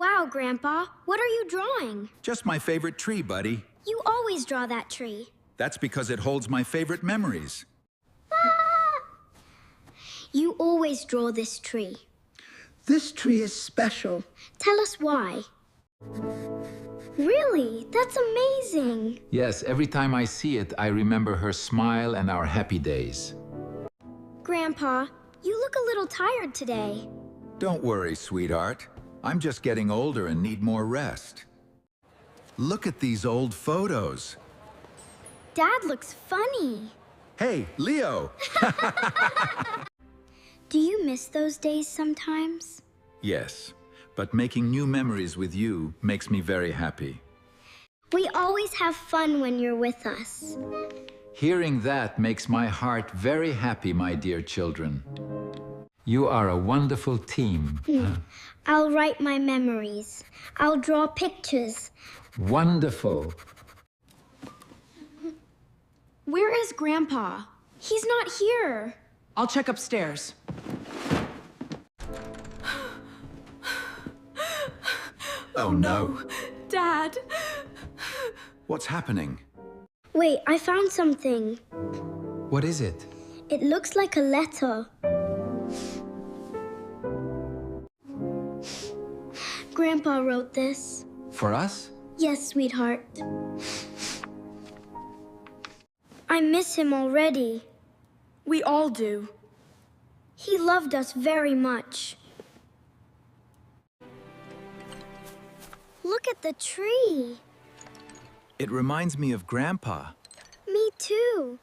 Wow, Grandpa, what are you drawing? Just my favorite tree, buddy. You always draw that tree. That's because it holds my favorite memories. You always draw this tree. This tree is special. Tell us why. Really? That's amazing. Yes, every time I see it, I remember her smile and our happy days. Grandpa, you look a little tired today. Don't worry, sweetheart. I'm just getting older and need more rest. Look at these old photos. Dad looks funny. Hey, Leo! Do you miss those days sometimes? Yes, but making new memories with you makes me very happy. We always have fun when you're with us. Hearing that makes my heart very happy, my dear children. You are a wonderful team. I'll write my memories. I'll draw pictures. Wonderful. Where is Grandpa? He's not here. I'll check upstairs. Oh no. Dad! What's happening? Wait, I found something. What is it? It looks like a letter. Grandpa wrote this. For us? Yes, sweetheart. I miss him already. We all do. He loved us very much. Look at the tree. It reminds me of Grandpa. Me too.